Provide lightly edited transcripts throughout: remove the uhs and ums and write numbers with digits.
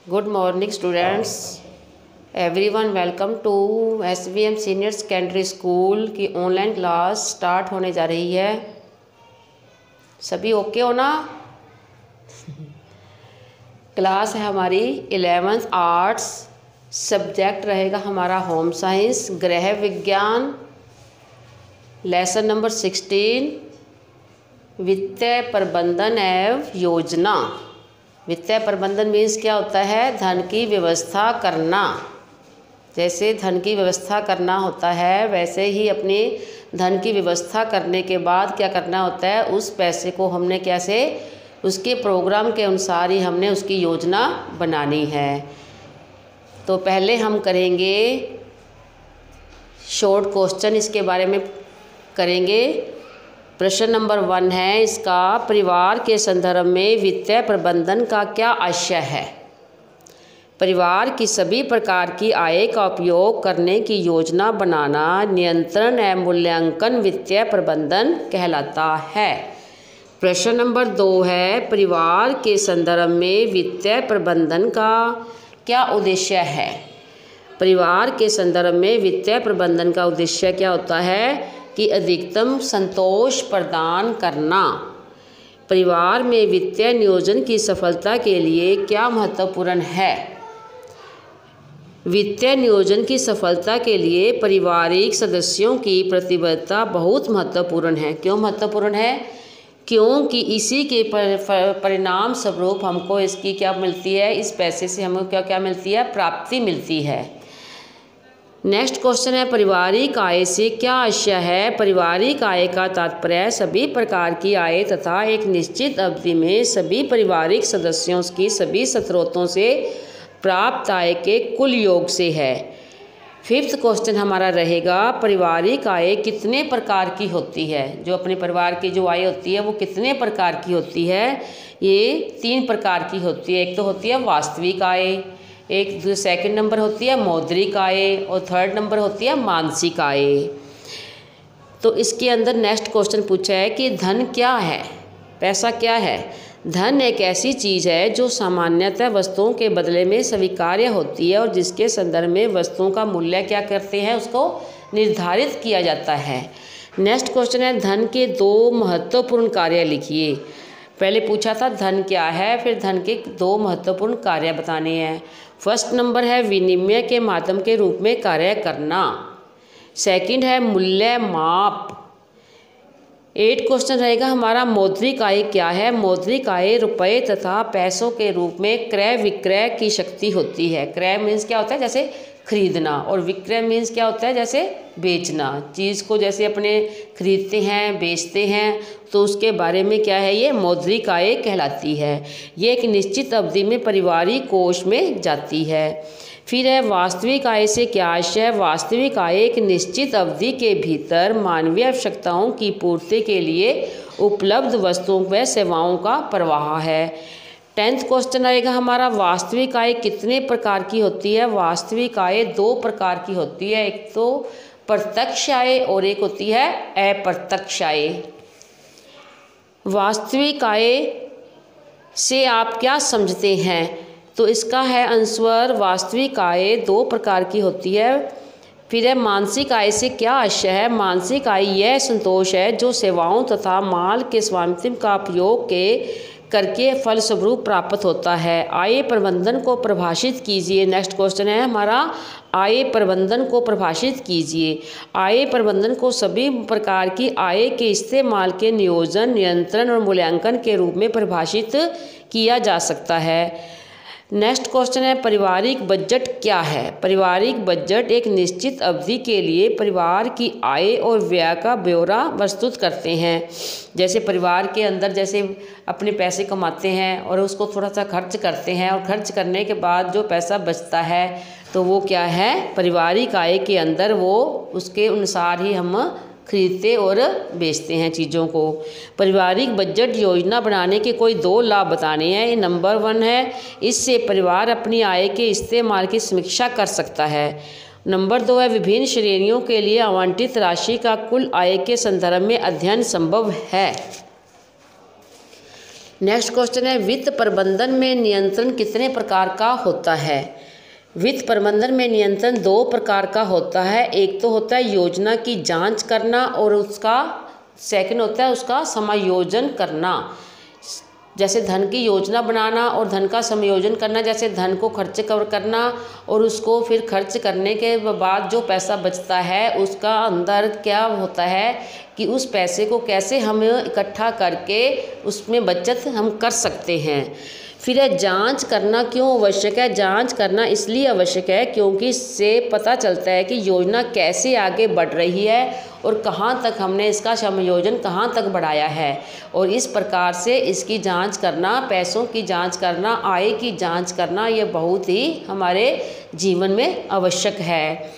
Good morning students, everyone welcome to SVM senior secondary school की online class start होने जा रही है। सभी ओके हो ना? क्लास है हमारी 11th आर्ट्स, सब्जेक्ट रहेगा हमारा होम साइंस, गृह विज्ञान, लेसन नंबर 16 वित्तीय प्रबंधन एवं योजना। वित्तीय प्रबंधन मीन्स क्या होता है? धन की व्यवस्था करना। जैसे धन की व्यवस्था करना होता है वैसे ही अपनी धन की व्यवस्था करने के बाद क्या करना होता है, उस पैसे को हमने कैसे उसके प्रोग्राम के अनुसार ही हमने उसकी योजना बनानी है। तो पहले हम करेंगे शॉर्ट क्वेश्चन, इसके बारे में करेंगे। प्रश्न नंबर 1 है इसका, परिवार के संदर्भ में वित्तीय प्रबंधन का क्या आशय है? परिवार की सभी प्रकार की आय का उपयोग करने की योजना बनाना, नियंत्रण एवं मूल्यांकन वित्तीय प्रबंधन कहलाता है। प्रश्न नंबर 2 है, परिवार के संदर्भ में वित्तीय प्रबंधन का क्या उद्देश्य है? परिवार के संदर्भ में वित्तीय प्रबंधन का उद्देश्य क्या होता है कि अधिकतम संतोष प्रदान करना। परिवार में वित्तीय नियोजन की सफलता के लिए क्या महत्वपूर्ण है? वित्तीय नियोजन की सफलता के लिए पारिवारिक सदस्यों की प्रतिबद्धता बहुत महत्वपूर्ण है। क्यों महत्वपूर्ण है? क्योंकि इसी के परिणाम स्वरूप हमको इसकी क्या मिलती है, इस पैसे से हमको क्या क्या मिलती है, प्राप्ति मिलती है। नेक्स्ट क्वेश्चन है, पारिवारिक आय से क्या आशय है? पारिवारिक आय का तात्पर्य सभी प्रकार की आय तथा एक निश्चित अवधि में सभी पारिवारिक सदस्यों की सभी स्रोतों से प्राप्त आय के कुल योग से है। 5th क्वेश्चन हमारा रहेगा, पारिवारिक आय कितने प्रकार की होती है? जो अपने परिवार की जो आय होती है वो कितने प्रकार की होती है? ये 3 प्रकार की होती है। एक तो होती है वास्तविक आय, एक सेकंड नंबर होती है मौद्रिक आय और थर्ड नंबर होती है मानसिक आय। तो इसके अंदर नेक्स्ट क्वेश्चन पूछा है कि धन क्या है, पैसा क्या है? धन एक ऐसी चीज़ है जो सामान्यतः वस्तुओं के बदले में स्वीकार्य होती है और जिसके संदर्भ में वस्तुओं का मूल्य क्या करते हैं, उसको निर्धारित किया जाता है। नेक्स्ट क्वेश्चन है, धन के 2 महत्वपूर्ण कार्य लिखिए। पहले पूछा था धन क्या है, फिर धन के 2 महत्वपूर्ण कार्य बताने हैं। फर्स्ट नंबर है विनिमय के माध्यम के रूप में कार्य करना। सेकंड है मूल्य माप। 8 क्वेश्चन रहेगा हमारा, मौद्रिक आय क्या है? मौद्रिक आय रुपए तथा पैसों के रूप में क्रय विक्रय की शक्ति होती है। क्रय मीन्स क्या होता है, जैसे खरीदना, और विक्रय मीन्स क्या होता है, जैसे बेचना। चीज़ को जैसे अपने खरीदते हैं बेचते हैं तो उसके बारे में क्या है, ये मौद्रिक आय कहलाती है। ये एक निश्चित अवधि में पारिवारिक कोष में जाती है। फिर है वास्तविक आय से क्या आशय? वास्तविक आय एक निश्चित अवधि के भीतर मानवीय आवश्यकताओं की पूर्ति के लिए उपलब्ध वस्तुओं व सेवाओं का प्रवाह है। 10th क्वेश्चन आएगा हमारा, वास्तविक आय कितने प्रकार की होती है? वास्तविक आय 2 प्रकार की होती है, एक तो प्रत्यक्ष आय और एक होती है अप्रत्यक्ष आय। वास्तविक आय से आप क्या समझते हैं? तो इसका है आंसर, वास्तविक आय 2 प्रकार की होती है। फिर है मानसिक आय से क्या आशय है? मानसिक आय यह संतोष है जो सेवाओं तथा माल के स्वामित्व का उपयोग के करके फलस्वरूप प्राप्त होता है। आय प्रबंधन को परिभाषित कीजिए। नेक्स्ट क्वेश्चन है हमारा, आय प्रबंधन को परिभाषित कीजिए। आय प्रबंधन को सभी प्रकार की आय के इस्तेमाल के नियोजन, नियंत्रण और मूल्यांकन के रूप में परिभाषित किया जा सकता है। नेक्स्ट क्वेश्चन है, पारिवारिक बजट क्या है? पारिवारिक बजट एक निश्चित अवधि के लिए परिवार की आय और व्यय का ब्यौरा प्रस्तुत करते हैं। जैसे परिवार के अंदर जैसे अपने पैसे कमाते हैं और उसको थोड़ा सा खर्च करते हैं, और खर्च करने के बाद जो पैसा बचता है तो वो क्या है, पारिवारिक आय के अंदर वो उसके अनुसार ही हम खरीदते और बेचते हैं चीज़ों को। पारिवारिक बजट योजना बनाने के कोई 2 लाभ बताने हैं। नंबर 1 है, इससे परिवार अपनी आय के इस्तेमाल की समीक्षा कर सकता है। नंबर 2 है, विभिन्न श्रेणियों के लिए आवंटित राशि का कुल आय के संदर्भ में अध्ययन संभव है। नेक्स्ट क्वेश्चन है वित्त प्रबंधन में नियंत्रण कितने प्रकार का होता है। वित्त प्रबंधन में नियंत्रण 2 प्रकार का होता है। एक तो होता है योजना की जांच करना और उसका सेकंड होता है उसका समायोजन करना। जैसे धन की योजना बनाना और धन का समायोजन करना, जैसे धन को खर्च करना और उसको फिर खर्च करने के बाद जो पैसा बचता है उसका अंदर क्या होता है कि उस पैसे को कैसे हम इकट्ठा करके उसमें बचत हम कर सकते हैं। फिर है जांच करना क्यों आवश्यक है। जांच करना इसलिए आवश्यक है क्योंकि इससे पता चलता है कि योजना कैसे आगे बढ़ रही है और कहाँ तक हमने इसका समायोजन कहाँ तक बढ़ाया है, और इस प्रकार से इसकी जांच करना, पैसों की जांच करना, आय की जांच करना, ये बहुत ही हमारे जीवन में आवश्यक है।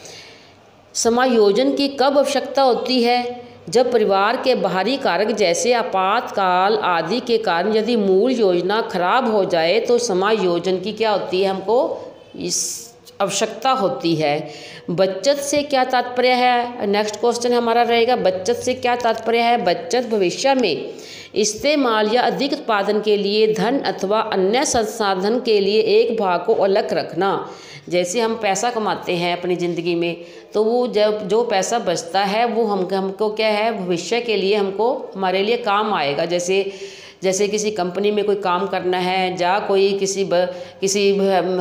समायोजन की कब आवश्यकता होती है। जब परिवार के बाहरी कारक जैसे आपातकाल आदि के कारण यदि मूल योजना खराब हो जाए तो समायोजन की क्या होती है, हमको इस आवश्यकता होती है। बचत से क्या तात्पर्य है। नेक्स्ट क्वेश्चन हमारा रहेगा बचत से क्या तात्पर्य है। बचत भविष्य में इस्तेमाल या अधिक उत्पादन के लिए धन अथवा अन्य संसाधन के लिए एक भाग को अलग रखना। जैसे हम पैसा कमाते हैं अपनी ज़िंदगी में, तो वो जब जो पैसा बचता है वो हमको क्या है भविष्य के लिए हमको हमारे लिए काम आएगा। जैसे किसी कंपनी में कोई काम करना है या कोई किसी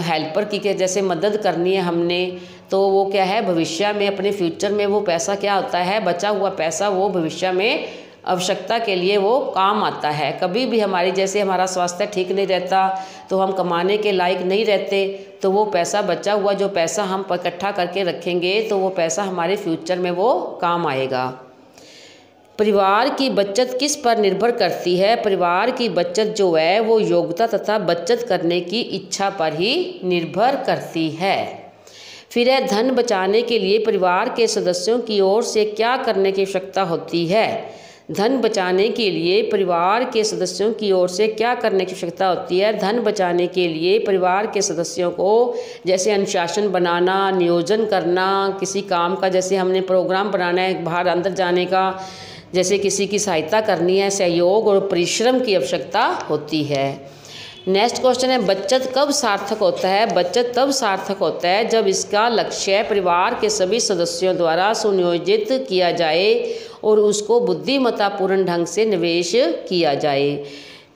हेल्पर की जैसे मदद करनी है हमने, तो वो क्या है भविष्य में अपने फ्यूचर में वो पैसा क्या होता है, बचा हुआ पैसा वो भविष्य में आवश्यकता के लिए वो काम आता है। कभी भी हमारी जैसे हमारा स्वास्थ्य ठीक नहीं रहता तो हम कमाने के लायक नहीं रहते, तो वो पैसा बचा हुआ जो पैसा हम इकट्ठा करके रखेंगे तो वो पैसा हमारे फ्यूचर में वो काम आएगा। परिवार की बचत किस पर निर्भर करती है। परिवार की बचत जो है वो योग्यता तथा बचत करने की इच्छा पर ही निर्भर करती है। फिर है धन बचाने के लिए परिवार के सदस्यों की ओर से क्या करने की आवश्यकता होती है। धन बचाने के लिए परिवार के सदस्यों की ओर से क्या करने की आवश्यकता होती है। धन बचाने के लिए परिवार के सदस्यों को जैसे अनुशासन बनाना, नियोजन करना, किसी काम का जैसे हमने प्रोग्राम बनाना है बाहर अंदर जाने का, जैसे किसी की सहायता करनी है, सहयोग और परिश्रम की आवश्यकता होती है। नेक्स्ट क्वेश्चन है बचत कब सार्थक होता है। बचत तब सार्थक होता है जब इसका लक्ष्य परिवार के सभी सदस्यों द्वारा सुनियोजित किया जाए और उसको बुद्धिमत्तापूर्ण ढंग से निवेश किया जाए।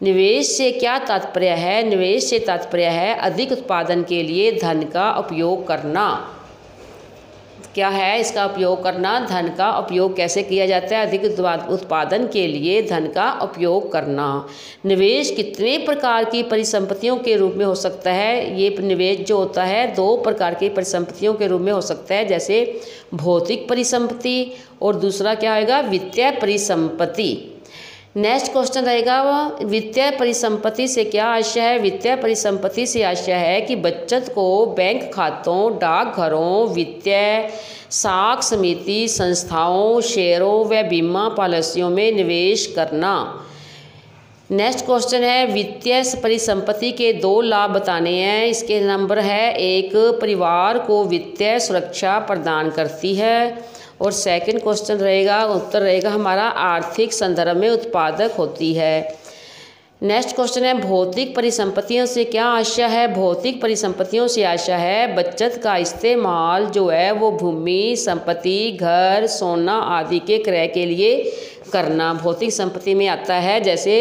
निवेश से क्या तात्पर्य है। निवेश से तात्पर्य है अधिक उत्पादन के लिए धन का उपयोग करना। क्या है इसका उपयोग करना, धन का उपयोग कैसे किया जाता है। अधिक उत्पादन के लिए धन का उपयोग करना। निवेश कितने प्रकार की परिसंपत्तियों के रूप में हो सकता है। ये निवेश जो होता है 2 प्रकार की परिसंपत्तियों के रूप में हो सकता है, जैसे भौतिक परिसंपत्ति और दूसरा क्या आएगा वित्तीय परिसंपत्ति। नेक्स्ट क्वेश्चन रहेगा वित्तीय परिसंपत्ति से क्या आशय है। वित्तीय परिसंपत्ति से आशय है कि बचत को बैंक खातों, डाकघरों, वित्तीय साख समिति संस्थाओं, शेयरों व बीमा पॉलिसियों में निवेश करना। नेक्स्ट क्वेश्चन है वित्तीय परिसंपत्ति के 2 लाभ बताने हैं। इसके नंबर है 1 परिवार को वित्तीय सुरक्षा प्रदान करती है और सेकंड क्वेश्चन रहेगा उत्तर रहेगा हमारा आर्थिक संदर्भ में उत्पादक होती है। नेक्स्ट क्वेश्चन है भौतिक परिसंपत्तियों से क्या आशय है। भौतिक परिसंपत्तियों से आशय है बचत का इस्तेमाल जो है वो भूमि, संपत्ति, घर, सोना आदि के क्रय के लिए करना। भौतिक संपत्ति में आता है जैसे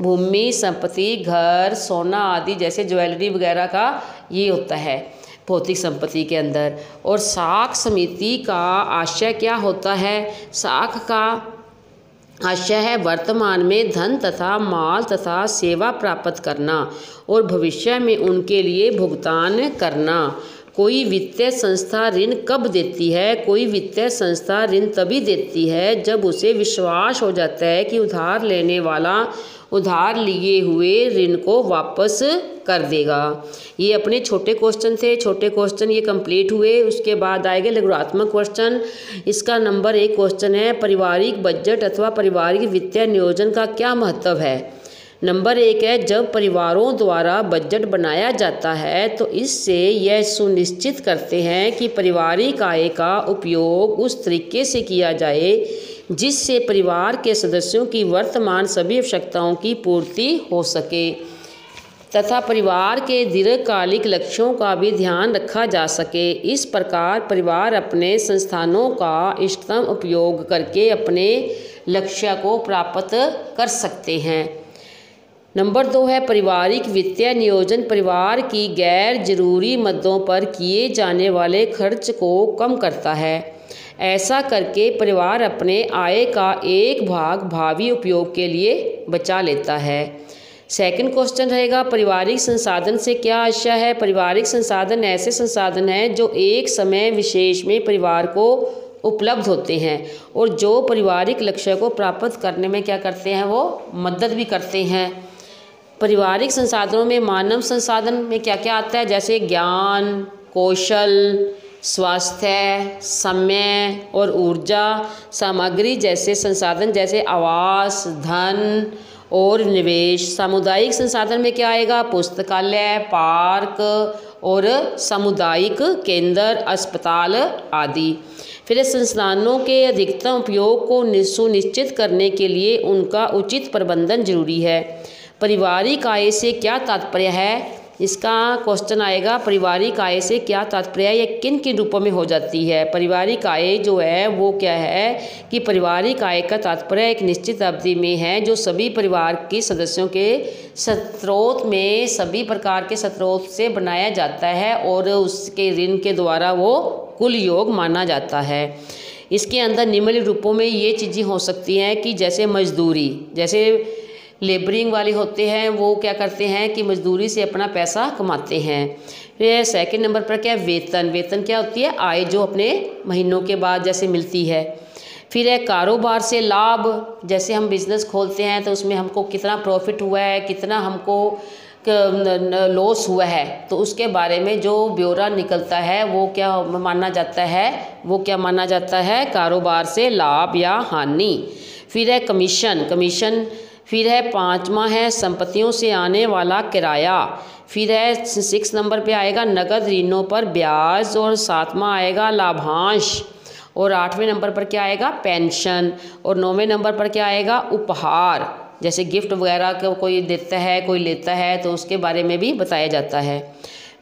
भूमि, संपत्ति, घर, सोना आदि जैसे ज्वेलरी वगैरह का ये होता है भौतिक संपत्ति के अंदर। और साख समिति का आशय क्या होता है। साख का आशय है वर्तमान में धन तथा माल तथा सेवा प्राप्त करना और भविष्य में उनके लिए भुगतान करना। कोई वित्तीय संस्था ऋण कब देती है। कोई वित्तीय संस्था ऋण तभी देती है जब उसे विश्वास हो जाता है कि उधार लेने वाला उधार लिए हुए ऋण को वापस कर देगा। ये अपने छोटे क्वेश्चन थे। छोटे क्वेश्चन ये कंप्लीट हुए। उसके बाद आएंगे लघुत्मक क्वेश्चन। इसका नंबर 1 क्वेश्चन है पारिवारिक बजट अथवा पारिवारिक वित्तीय नियोजन का क्या महत्व है। नंबर 1 है जब परिवारों द्वारा बजट बनाया जाता है तो इससे यह सुनिश्चित करते हैं कि पारिवारिक आय का उपयोग उस तरीके से किया जाए जिससे परिवार के सदस्यों की वर्तमान सभी आवश्यकताओं की पूर्ति हो सके तथा परिवार के दीर्घकालिक लक्ष्यों का भी ध्यान रखा जा सके। इस प्रकार परिवार अपने संसाधनों का इष्टतम उपयोग करके अपने लक्ष्य को प्राप्त कर सकते हैं। नंबर 2 है पारिवारिक वित्तीय नियोजन परिवार की गैर जरूरी मदों पर किए जाने वाले खर्च को कम करता है। ऐसा करके परिवार अपने आय का एक भाग भावी उपयोग के लिए बचा लेता है। सेकंड क्वेश्चन रहेगा पारिवारिक संसाधन से क्या आशय है। पारिवारिक संसाधन ऐसे संसाधन हैं जो एक समय विशेष में परिवार को उपलब्ध होते हैं और जो पारिवारिक लक्ष्य को प्राप्त करने में क्या करते हैं, वो मदद भी करते हैं। पारिवारिक संसाधनों में मानव संसाधन में क्या क्या आता है, जैसे ज्ञान, कौशल, स्वास्थ्य, समय और ऊर्जा, सामग्री जैसे संसाधन जैसे आवास, धन और निवेश। सामुदायिक संसाधन में क्या आएगा, पुस्तकालय, पार्क और सामुदायिक केंद्र, अस्पताल आदि। फिर संसाधनों के अधिकतम उपयोग को सुनिश्चित करने के लिए उनका उचित प्रबंधन जरूरी है। पारिवारिक आय से क्या तात्पर्य है, इसका क्वेश्चन आएगा पारिवारिक आय से क्या तात्पर्य है, या किन किन रूपों में हो जाती है। पारिवारिक आय जो है वो क्या है कि पारिवारिक आय का तात्पर्य एक निश्चित अवधि में है जो सभी परिवार के सदस्यों के स्रोत में सभी प्रकार के स्रोत से बनाया जाता है और उसके ऋण के द्वारा वो कुल योग माना जाता है। इसके अंदर निम्नलिखित रूपों में ये चीज़ें हो सकती हैं कि जैसे मजदूरी, जैसे लेबरिंग वाले होते हैं वो क्या करते हैं कि मजदूरी से अपना पैसा कमाते हैं। फिर सेकंड नंबर पर क्या है, वेतन। वेतन क्या होती है, आय जो अपने महीनों के बाद जैसे मिलती है। फिर है कारोबार से लाभ, जैसे हम बिज़नेस खोलते हैं तो उसमें हमको कितना प्रॉफिट हुआ है, कितना हमको लॉस हुआ है, तो उसके बारे में जो ब्यौरा निकलता है वो क्या माना जाता है, वो क्या माना जाता है, कारोबार से लाभ या हानि। फिर है कमीशन। कमीशन फिर है 5वां है संपत्तियों से आने वाला किराया। फिर है 6 नंबर पे आएगा नगद ऋणों पर ब्याज और 7वां आएगा लाभांश और 8वें नंबर पर क्या आएगा, पेंशन और 9वें नंबर पर क्या आएगा, उपहार, जैसे गिफ्ट वगैरह को कोई देता है कोई लेता है तो उसके बारे में भी बताया जाता है।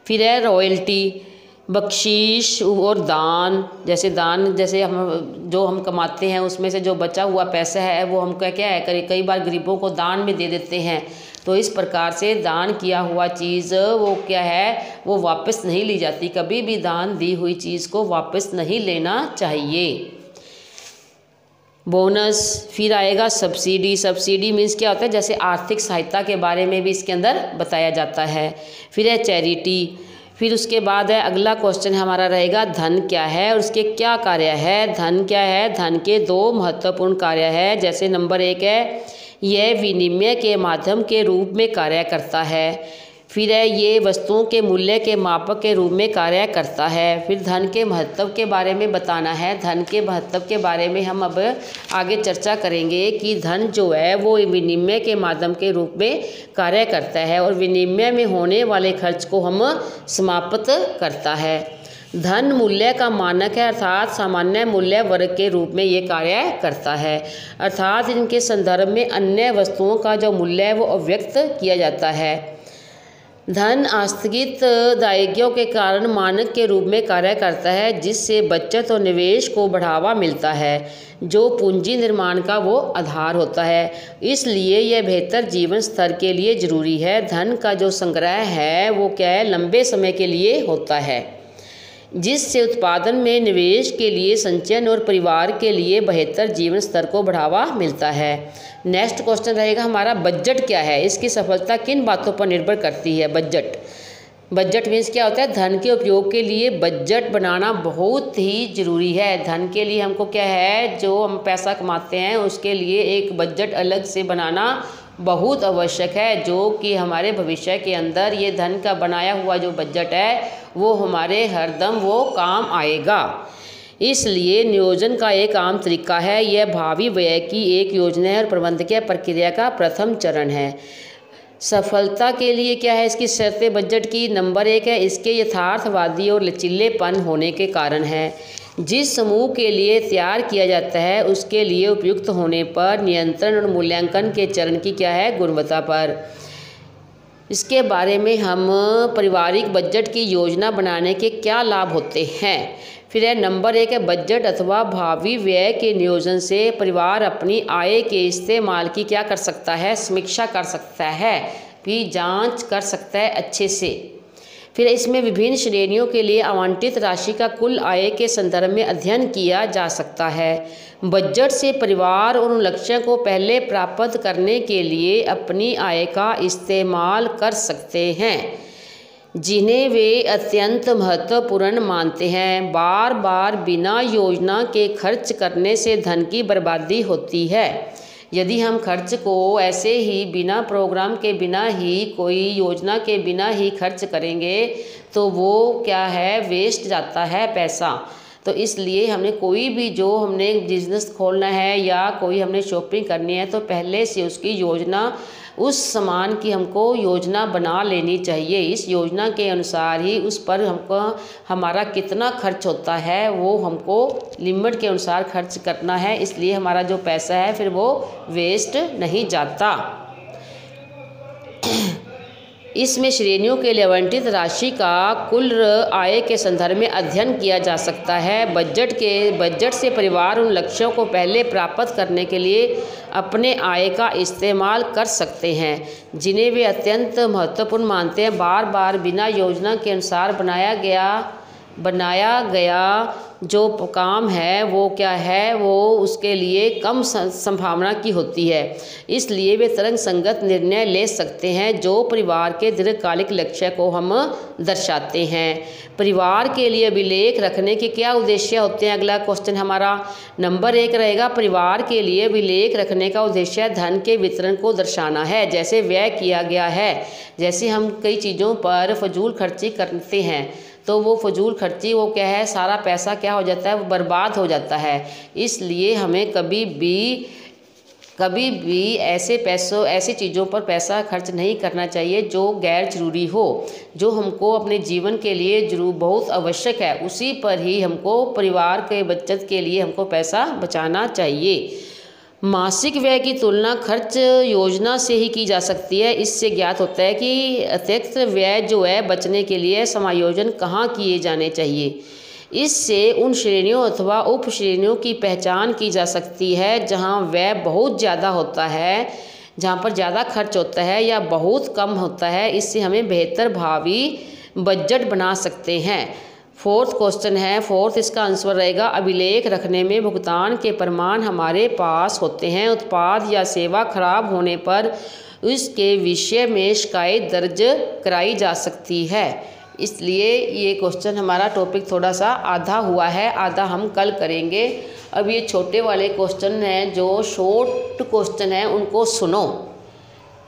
फिर है रॉयल्टी, बख्शीश और दान, जैसे दान जैसे हम जो हम कमाते हैं उसमें से जो बचा हुआ पैसा है वो हम क्या है कई बार गरीबों को दान में दे देते हैं, तो इस प्रकार से दान किया हुआ चीज़ वो क्या है, वो वापस नहीं ली जाती। कभी भी दान दी हुई चीज़ को वापस नहीं लेना चाहिए। बोनस। फिर आएगा सब्सिडी। सब्सिडी मीन्स क्या होता है, जैसे आर्थिक सहायता के बारे में भी इसके अंदर बताया जाता है। फिर है चैरिटी। फिर उसके बाद है अगला क्वेश्चन हमारा रहेगा धन क्या है और उसके क्या कार्य है। धन क्या है, धन के 2 महत्वपूर्ण कार्य है। जैसे नंबर 1 है यह विनिमय के माध्यम के रूप में कार्य करता है। फिर है ये वस्तुओं के मूल्य के मापक के रूप में कार्य करता है। फिर धन के महत्व के बारे में बताना है। धन के महत्व के बारे में हम अब आगे चर्चा करेंगे कि धन जो है वो विनिमय के माध्यम के रूप में कार्य करता है और विनिमय में होने वाले खर्च को हम समाप्त करता है। धन मूल्य का मानक है अर्थात सामान्य मूल्य वर्ग के रूप में ये कार्य करता है, अर्थात इनके संदर्भ में अन्य वस्तुओं का जो मूल्य है वो अव्यक्त किया जाता है। धन आस्थगित दायित्वों के कारण मानक के रूप में कार्य करता है जिससे बचत और निवेश को बढ़ावा मिलता है जो पूंजी निर्माण का वो आधार होता है। इसलिए यह बेहतर जीवन स्तर के लिए जरूरी है। धन का जो संग्रह है वो क्या है, लंबे समय के लिए होता है जिससे उत्पादन में निवेश के लिए संचयन और परिवार के लिए बेहतर जीवन स्तर को बढ़ावा मिलता है। नेक्स्ट क्वेश्चन रहेगा हमारा बजट क्या है, इसकी सफलता किन बातों पर निर्भर करती है। बजट। बजट मीन्स क्या होता है, धन के उपयोग के लिए बजट बनाना बहुत ही ज़रूरी है। धन के लिए हमको क्या है, जो हम पैसा कमाते हैं उसके लिए एक बजट अलग से बनाना बहुत आवश्यक है, जो कि हमारे भविष्य के अंदर ये धन का बनाया हुआ जो बजट है वो हमारे हरदम वो काम आएगा। इसलिए नियोजन का एक आम तरीका है, यह भावी व्यय की एक योजना है और प्रबंधकीय प्रक्रिया का प्रथम चरण है। सफलता के लिए क्या है इसकी शर्तें बजट की। नंबर 1 है इसके यथार्थवादी और लचीलेपन होने के कारण है। जिस समूह के लिए तैयार किया जाता है उसके लिए उपयुक्त होने पर नियंत्रण और मूल्यांकन के चरण की क्या है, गुणवत्ता पर। इसके बारे में हम पारिवारिक बजट की योजना बनाने के क्या लाभ होते हैं। फिर है नंबर 1 है बजट अथवा भावी व्यय के नियोजन से परिवार अपनी आय के इस्तेमाल की क्या कर सकता है, समीक्षा कर सकता है, भी जांच कर सकता है अच्छे से। फिर इसमें विभिन्न श्रेणियों के लिए आवंटित राशि का कुल आय के संदर्भ में अध्ययन किया जा सकता है। बजट से परिवार उन लक्ष्यों को पहले प्राप्त करने के लिए अपनी आय का इस्तेमाल कर सकते हैं जिन्हें वे अत्यंत महत्वपूर्ण मानते हैं। बार बार बिना योजना के खर्च करने से धन की बर्बादी होती है। यदि हम खर्च को ऐसे ही बिना प्रोग्राम के बिना ही कोई योजना के बिना ही खर्च करेंगे तो वो क्या है, वेस्ट जाता है पैसा। तो इसलिए हमने कोई भी जो हमने बिजनेस खोलना है या कोई हमने शॉपिंग करनी है तो पहले से उसकी योजना, उस सामान की हमको योजना बना लेनी चाहिए। इस योजना के अनुसार ही उस पर हमको हमारा कितना खर्च होता है वो हमको लिमिट के अनुसार खर्च करना है, इसलिए हमारा जो पैसा है फिर वो वेस्ट नहीं जाता। इसमें श्रेणियों के लिए आवंटित राशि का कुल आय के संदर्भ में अध्ययन किया जा सकता है। बजट से परिवार उन लक्ष्यों को पहले प्राप्त करने के लिए अपने आय का इस्तेमाल कर सकते हैं जिन्हें वे अत्यंत महत्वपूर्ण मानते हैं। बार बार बिना योजना के अनुसार बनाया गया जो काम है वो क्या है, वो उसके लिए कम संभावना की होती है, इसलिए वे तरंग संगत निर्णय ले सकते हैं जो परिवार के दीर्घकालिक लक्ष्य को हम दर्शाते हैं। परिवार के लिए अभिलेख रखने के क्या उद्देश्य होते हैं, अगला क्वेश्चन हमारा नंबर 1 रहेगा। परिवार के लिए अभिलेख रखने का उद्देश्य धन के वितरण को दर्शाना है, जैसे व्यय किया गया है। जैसे हम कई चीज़ों पर फजूल खर्ची करते हैं तो वो फजूल खर्ची वो क्या है, सारा पैसा क्या हो जाता है, वो बर्बाद हो जाता है। इसलिए हमें कभी भी ऐसी चीज़ों पर पैसा खर्च नहीं करना चाहिए जो गैर जरूरी हो। जो हमको अपने जीवन के लिए बहुत आवश्यक है उसी पर ही हमको परिवार के बचत के लिए हमको पैसा बचाना चाहिए। मासिक व्यय की तुलना खर्च योजना से ही की जा सकती है। इससे ज्ञात होता है कि अतिरिक्त व्यय जो है बचने के लिए समायोजन कहाँ किए जाने चाहिए। इससे उन श्रेणियों अथवा उप श्रेणियों की पहचान की जा सकती है जहाँ व्यय बहुत ज़्यादा होता है, जहाँ पर ज़्यादा खर्च होता है या बहुत कम होता है। इससे हमें बेहतर भावी बजट बना सकते हैं। 4th क्वेश्चन है, 4th इसका आंसर रहेगा अभिलेख रखने में भुगतान के प्रमाण हमारे पास होते हैं। उत्पाद या सेवा खराब होने पर उसके विषय में शिकायत दर्ज कराई जा सकती है। इसलिए ये क्वेश्चन हमारा टॉपिक थोड़ा सा आधा हुआ है, आधा हम कल करेंगे। अब ये छोटे वाले क्वेश्चन हैं जो शॉर्ट क्वेश्चन हैं उनको सुनो।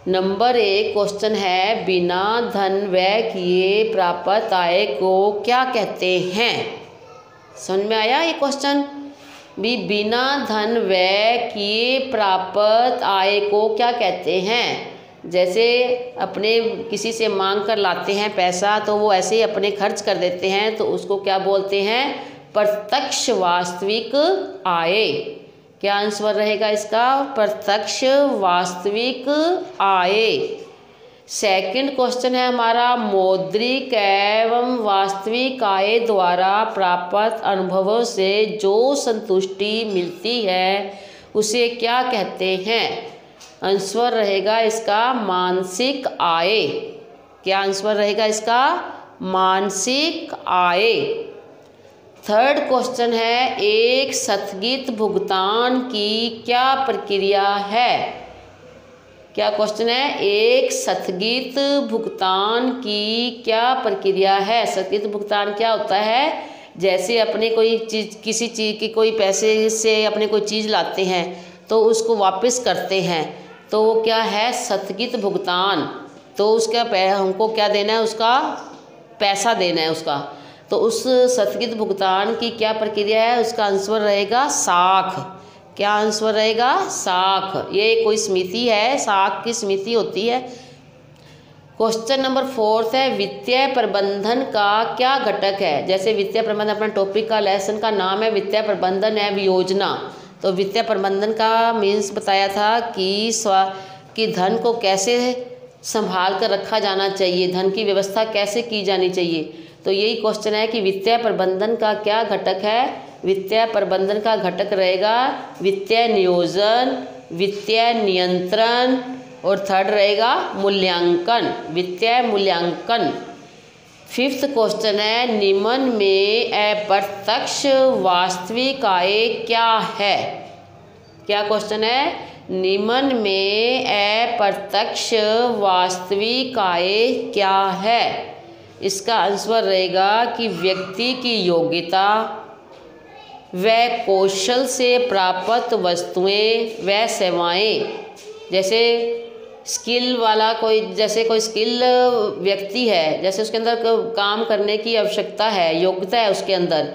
नंबर 1 क्वेश्चन है, बिना धन व्यय किए प्राप्त आय को क्या कहते हैं। समझ में आया ये क्वेश्चन भी, बिना धन व्यय किए प्राप्त आय को क्या कहते हैं। जैसे अपने किसी से मांग कर लाते हैं पैसा तो वो ऐसे ही अपने खर्च कर देते हैं तो उसको क्या बोलते हैं, प्रत्यक्ष वास्तविक आय। क्या आंसर रहेगा इसका, प्रत्यक्ष वास्तविक आय। सेकंड क्वेश्चन है हमारा, मौद्रिक एवं वास्तविक आय द्वारा प्राप्त अनुभवों से जो संतुष्टि मिलती है उसे क्या कहते हैं। आंसर रहेगा इसका मानसिक आय। क्या आंसर रहेगा इसका, मानसिक आय। थर्ड क्वेश्चन है, एक स्थगित भुगतान की क्या प्रक्रिया है। क्या क्वेश्चन है, एक स्थगित भुगतान की क्या प्रक्रिया है। स्थगित भुगतान क्या होता है, जैसे अपने कोई चीज़, किसी चीज़ की कोई पैसे से अपने कोई चीज़ लाते हैं तो उसको वापस करते हैं तो वो क्या है, स्थगित भुगतान। तो उसका हमको क्या देना है, उसका पैसा देना है उसका। तो उस स्थगित भुगतान की क्या प्रक्रिया है, उसका आंसर रहेगा साख। क्या आंसर रहेगा, साख। ये कोई समिति है, साख की समिति होती है। क्वेश्चन नंबर 4 है वित्तीय प्रबंधन का क्या घटक है। जैसे वित्तीय प्रबंधन अपना टॉपिक का लेसन का नाम है, वित्तीय प्रबंधन है योजना। तो वित्तीय प्रबंधन का मीन्स बताया था कि धन को कैसे संभाल कर रखा जाना चाहिए, धन की व्यवस्था कैसे की जानी चाहिए। तो यही क्वेश्चन है कि वित्तीय प्रबंधन का क्या घटक है। वित्तीय प्रबंधन का घटक रहेगा वित्तीय नियोजन, वित्तीय नियंत्रण और थर्ड रहेगा मूल्यांकन, वित्तीय मूल्यांकन। 5th क्वेश्चन है निम्न में अप्रत्यक्ष वास्तविक आय क्या है। क्या क्वेश्चन है, निम्न में अप्रत्यक्ष वास्तविक आय क्या है। इसका आंसर रहेगा कि व्यक्ति की योग्यता व कौशल से प्राप्त वस्तुएं व सेवाएं। जैसे स्किल वाला कोई स्किल व्यक्ति है, जैसे उसके अंदर काम करने की आवश्यकता है, योग्यता है उसके अंदर,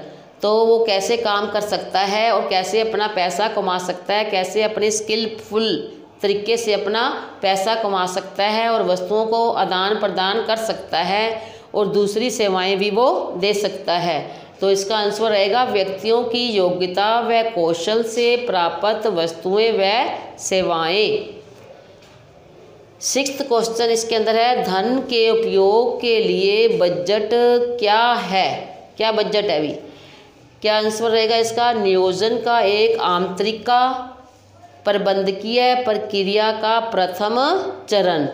तो वो कैसे काम कर सकता है और कैसे अपना पैसा कमा सकता है, कैसे अपने स्किलफुल तरीके से अपना पैसा कमा सकता है और वस्तुओं को आदान प्रदान कर सकता है और दूसरी सेवाएं भी वो दे सकता है। तो इसका आंसर रहेगा व्यक्तियों की योग्यता व कौशल से प्राप्त वस्तुएं व सेवाएं। 6th क्वेश्चन इसके अंदर है धन के उपयोग के लिए बजट क्या है। क्या बजट है अभी, क्या आंसर रहेगा इसका, नियोजन का एक आंतरिक प्रबंधकीय प्रक्रिया का प्रथम चरण।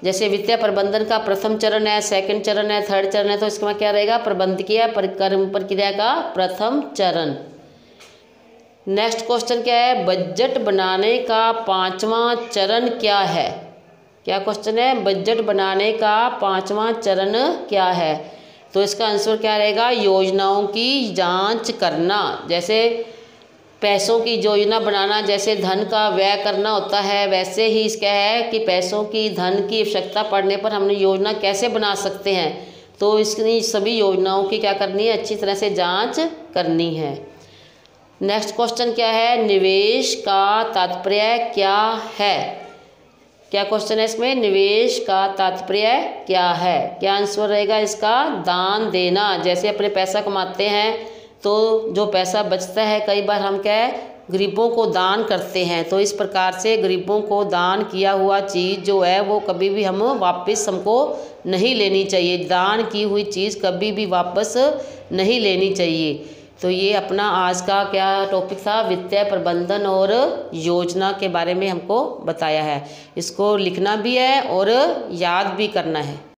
जैसे वित्तीय प्रबंधन का प्रथम चरण है, सेकंड चरण है, थर्ड चरण है, तो इसके बाद क्या रहेगा, प्रबंधकीय प्रक्रिया का प्रथम चरण। नेक्स्ट क्वेश्चन क्या है, बजट बनाने का 5वां चरण क्या है। क्या क्वेश्चन है, बजट बनाने का 5वां चरण क्या है। तो इसका आंसर क्या रहेगा, योजनाओं की जांच करना। जैसे पैसों की योजना बनाना, जैसे धन का व्यय करना होता है, वैसे ही इसका है कि पैसों की धन की आवश्यकता पड़ने पर हमने योजना कैसे बना सकते हैं। तो इसकी सभी योजनाओं की क्या करनी है, अच्छी तरह से जांच करनी है। नेक्स्ट क्वेश्चन क्या है, निवेश का तात्पर्य क्या है। क्या क्वेश्चन है इसमें, निवेश का तात्पर्य क्या है। क्या आंसर रहेगा इसका, दान देना। जैसे अपने पैसा कमाते हैं तो जो पैसा बचता है कई बार हम क्या है गरीबों को दान करते हैं। तो इस प्रकार से गरीबों को दान किया हुआ चीज़ जो है वो कभी भी वापस हमको नहीं लेनी चाहिए। दान की हुई चीज़ कभी भी वापस नहीं लेनी चाहिए। तो ये अपना आज का क्या टॉपिक था, वित्तीय प्रबंधन और योजना के बारे में हमको बताया है। इसको लिखना भी है और याद भी करना है।